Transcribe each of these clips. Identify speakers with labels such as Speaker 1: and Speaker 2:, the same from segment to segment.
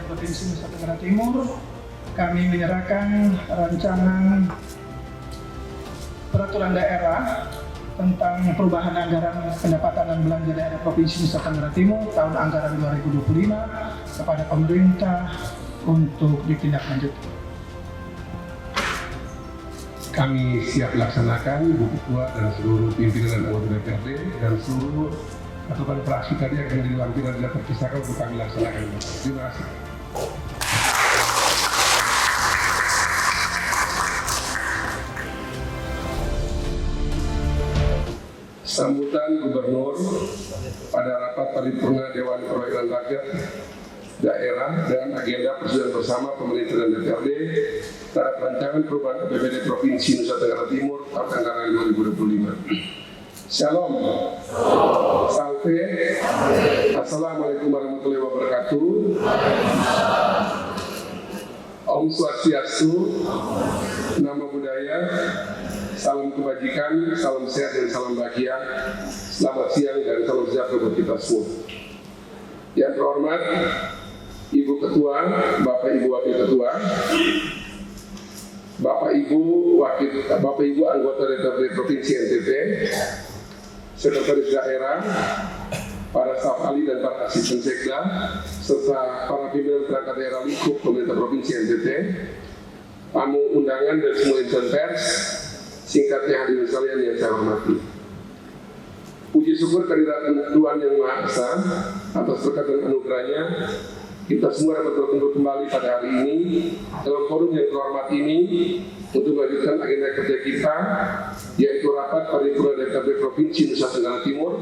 Speaker 1: Provinsi Nusa Tenggara Timur, kami menyerahkan rancangan peraturan daerah tentang perubahan anggaran pendapatan dan belanja daerah Provinsi Nusa Tenggara Timur tahun anggaran 2025 kepada pemerintah untuk ditindaklanjuti.
Speaker 2: Kami siap laksanakan, Bu Ketua dan seluruh pimpinan dan anggota DPRD dan seluruh aturan praksi tadi yang akan dilampirkan dan terpisahkan untuk kami laksanakan. Terima kasih. Sambutan Gubernur pada rapat paripurna Dewan Perwakilan Rakyat Daerah dengan agenda persetujuan bersama pemerintah dan DPRD terhadap rancangan perubahan APBD Provinsi Nusa Tenggara Timur tahun anggaran 2025. Shalom. Salve. Assalamualaikum warahmatullahi wabarakatuh. Om Swastiastu. Nama budaya. Salam kebajikan, salam sehat dan salam bahagia. Selamat siang dan salam sejahtera buat kita semua. Yang terhormat Ibu Ketua, Bapak Ibu Wakil Ketua, Bapak Ibu anggota DPRD Provinsi NTT, Sekretaris Daerah, para staf ahli dan para asisten sekda, serta para pimpinan perangkat daerah lingkup pemerintah Provinsi NTT, tamu undangan dan semua insan pers, singkatnya hadirin sekalian yang saya hormati. Puji syukur kehadirat Tuhan Yang Maha Esa atas berkat dan anugerahnya, kita semua dapat berkumpul kembali pada hari ini dalam forum yang terhormat ini untuk melanjutkan agenda kerja kita, yaitu rapat paripurna DPRD Provinsi Nusa Tenggara Timur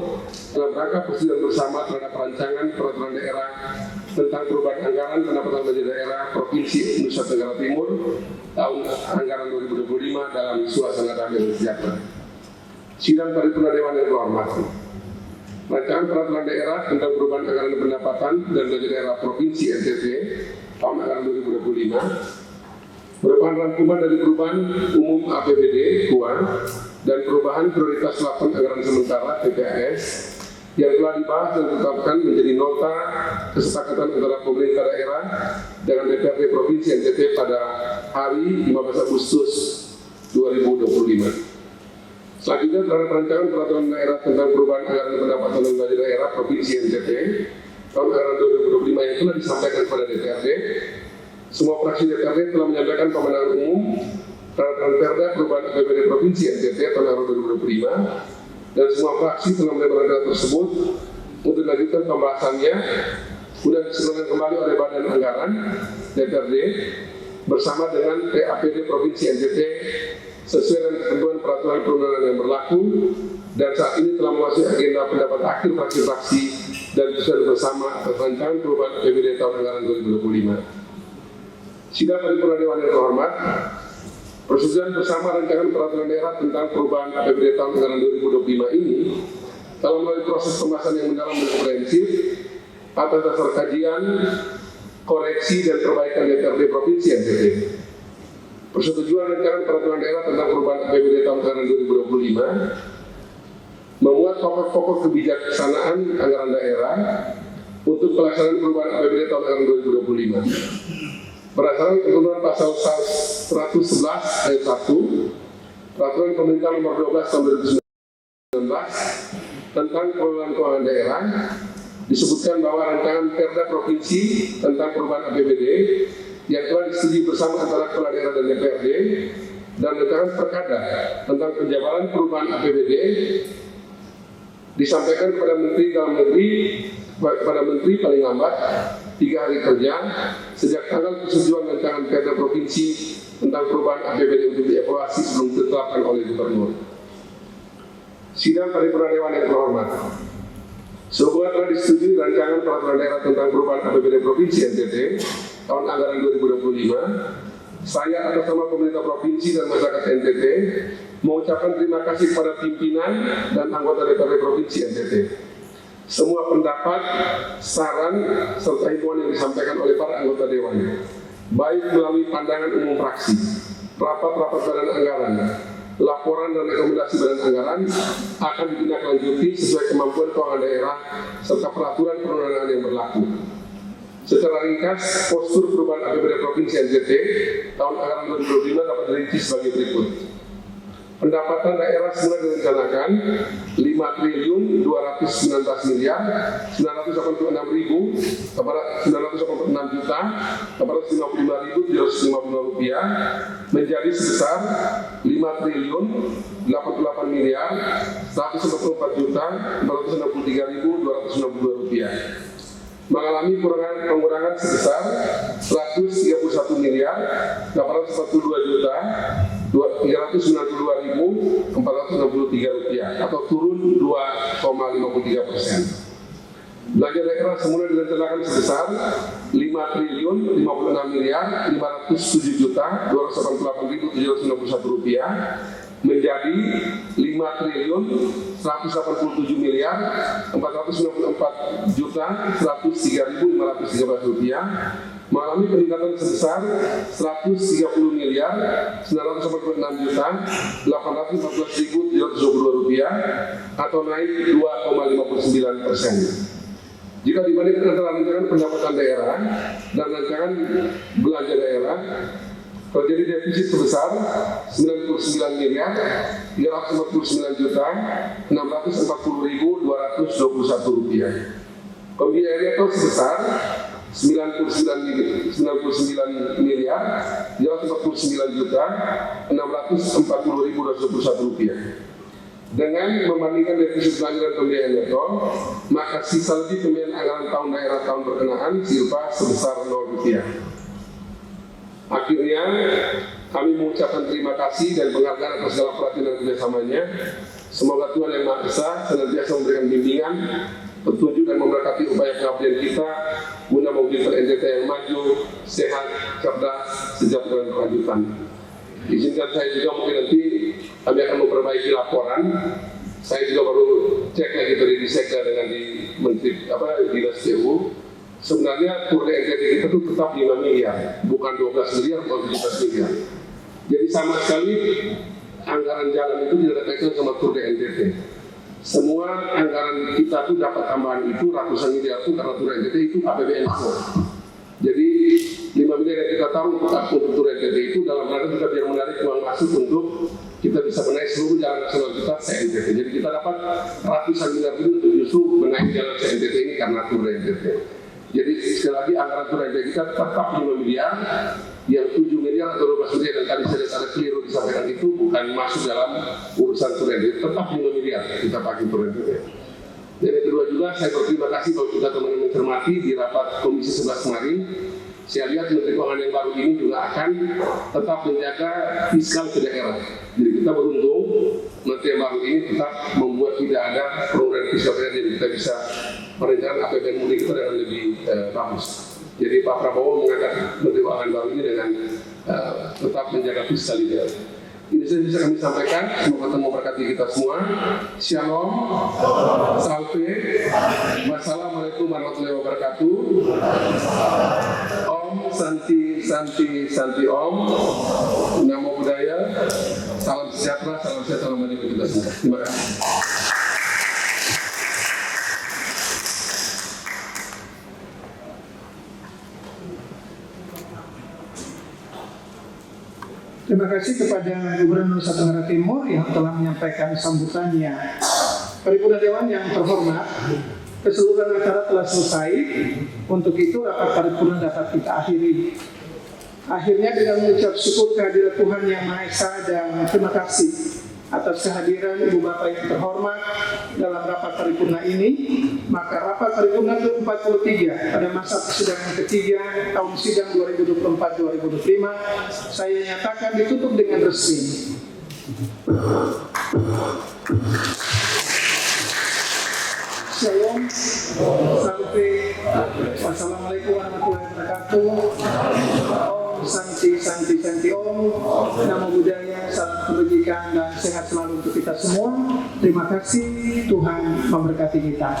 Speaker 2: dalam rangka persetujuan bersama terhadap rancangan peraturan daerah tentang perubahan anggaran pendapatan belanja daerah Provinsi Nusa Tenggara Timur tahun anggaran 2025 dalam suasana damai dan sejahtera. Sidang paripurna Dewan yang terhormat. Rancangan peraturan daerah tentang perubahan anggaran pendapatan dan belanja daerah Provinsi NTT tahun anggaran 2025 merupakan rangkuman dari perubahan umum APBD KUA dan perubahan prioritas plafon anggaran sementara PPAS yang telah dibahas dan ditetapkan menjadi nota kesepakatan antara pemerintah daerah dengan DPRD Provinsi NTT pada hari 15 Agustus 2025. Selanjutnya terhadap rancangan peraturan daerah tentang perubahan anggaran pendapatan dan belanja daerah Provinsi NTT tahun anggaran 2025 yang telah disampaikan kepada DPRD, semua fraksi DPRD telah menyampaikan pemenangan umum terhadap Perda perubahan APBD Provinsi NTT tahun anggaran 2025 dan semua fraksi telah menerima rancangan tersebut untuk dilanjutkan pembahasannya kemudian diserahkan kembali oleh Badan Anggaran DPRD bersama dengan PAPD Provinsi NTT sesuai dengan ketentuan peraturan perundangan yang berlaku dan saat ini telah memasuki agenda pendapat akhir fraksi-fraksi dan keputusan bersama atas rancangan perubahan APBD tahun anggaran 2025. Sidang paripurna Dewan yang terhormat, persetujuan bersama rancangan peraturan daerah tentang perubahan APBD tahun anggaran 2025 ini telah melalui proses pembahasan yang mendalam dan komprehensif atas dasar kajian, koreksi dan perbaikan DPRD Provinsi NTT. Persetujuan rancangan peraturan daerah tentang perubahan APBD tahun anggaran 2025 memuat pokok-pokok kebijaksanaan anggaran daerah untuk pelaksanaan perubahan APBD tahun anggaran 2025. Berdasarkan ketentuan pasal 111 ayat 1 Peraturan Pemerintah Nomor 12 Tahun 2019 tentang pengelolaan keuangan daerah disebutkan bahwa rancangan Perda Provinsi tentang perubahan APBD yang telah disetujui bersama antara kepala daerah dan DPRD dan rancangan Perkada tentang penjabaran perubahan APBD disampaikan kepada Menteri Dalam Negeri paling lambat 3 hari kerja sejak tanggal persetujuan rancangan Perda Provinsi tentang perubahan APBD untuk dievaluasi sebelum ditetapkan oleh Gubernur. Sidang paripurna Dewan yang terhormat, sehubungan telah disetujui rancangan peraturan daerah tentang perubahan APBD Provinsi NTT tahun anggaran 2025, saya atas nama pemerintah provinsi dan masyarakat NTT mengucapkan terima kasih kepada pimpinan dan anggota DPRD Provinsi NTT. Semua pendapat, saran, serta himbauan yang disampaikan oleh para anggota Dewan, baik melalui pandangan umum fraksi, rapat-rapat badan anggaran, laporan dan rekomendasi badan anggaran akan ditindaklanjuti sesuai kemampuan keuangan daerah serta peraturan perundangan yang berlaku. Secara ringkas, postur perubahan APBD Provinsi NTT tahun anggaran 2025 dapat dirinci sebagai berikut. Pendapatan daerah semula direncanakan 5.219 miliar 986 juta 455.755 rupiah menjadi sebesar 5.088 miliar 144 juta 463.262 rupiah, mengalami pengurangan sebesar 131 miliar 842 juta 392.463 rupiah atau turun 2,53%. Belanja daerah semula direncanakan sebesar 5.056 miliar 507 juta 288.761 rupiah menjadi 5.187 miliar 494 juta 103.513 rupiah, mengalami peningkatan sebesar 130 miliar 946 juta 814.722 rupiah atau naik 2,59%. Jika dibandingkan antara rancangan pendapatan daerah dan rancangan belanja daerah, terjadi defisit sebesar 99 miliar 349 juta 640.221 rupiah. Pembiayaan neto sebesar 99 miliar 349 juta 640.221 rupiah. Dengan membandingkan defisit belanja dan pembiayaan neto, maka sisa lebih pembiayaan anggaran tahun daerah tahun berkenaan silpa sebesar 0 rupiah. Akhirnya, kami mengucapkan terima kasih dan penghargaan atas segala perhatian dan kerjasamanya. Semoga Tuhan Yang Maha Esa senantiasa memberikan bimbingan, petunjuk dan memberkati upaya pengabdian kita guna mewujudkan NTT yang maju, sehat, cerdas, sejahtera dan berkelanjutan. Izinkan saya juga mungkin nanti kami akan memperbaiki laporan. Saya juga baru cek lagi dari di Sekda dengan di Menteri Dinas TU. Sebenarnya tur NTT kita itu tetap 5 miliar, bukan 12 miliar, bukan 17 miliar. Jadi sama sekali anggaran jalan itu tidak terkait sama tur NTT. Semua anggaran kita itu dapat tambahan itu ratusan miliar itu karena tur NTT itu APBN full. Jadi 5 miliar yang kita taruh untuk tur NTT itu dalam rangka juga biar menarik uang masuk untuk kita bisa benahi seluruh jalan nasional kita se-NTT. Jadi kita dapat ratusan miliar itu untuk justru benahi jalan se-NTT ini karena tur NTT. Jadi sekali lagi anggaran tur NTT kita tetap 5 miliar, yang 7 miliar atau 12 miliar yang tadi saya ada keliru disampaikan itu bukan masuk dalam urusan tur NTT, tetap 5 miliar kita pakai tur NTT. Dan yang kedua juga saya berterima kasih kalau kita teman-teman cermati di rapat Komisi 11 kemarin. Saya lihat Menteri Keuangan yang baru ini juga akan tetap menjaga fiskal ke daerah. Jadi kita beruntung Menteri yang baru ini tetap membuat tidak ada program fiskal ke daerah, jadi kita bisa merencanakan APBN mudik kita dengan lebih bagus. Jadi Pak Prabowo mengangkat Menteri Keuangan baru ini dengan tetap menjaga fiskal di daerah. Ini saja bisa kami sampaikan. Semoga Tuhan memberkati kita semua. Shalom, salve, wassalamualaikum warahmatullahi wabarakatuh. Om Santi Santi Santi Om. Namo Buddhaya. Salam sejahtera, salam sejahtera bagi kita semua. Terima kasih.
Speaker 1: Terima kasih kepada Gubernur Nusa Tenggara Timur yang telah menyampaikan sambutannya. Paripurna Dewan yang terhormat, keseluruhan acara telah selesai. Untuk itu rapat paripurna dapat kita akhiri. Akhirnya dengan mengucap syukur kehadirat Tuhan Yang Maha Esa dan terima kasih atas kehadiran Ibu Bapak yang terhormat dalam rapat paripurna ini, maka rapat paripurna ke-43 pada masa persidangan ketiga tahun sidang 2024-2025 saya nyatakan ditutup dengan resmi. Shalom, salve, wassalamualaikum warahmatullahi wabarakatuh. Om Santi Santi Santi Om. Namo Buddhaya, salam kebajikan dan sehat selalu untuk kita semua. Terima kasih, Tuhan memberkati kita.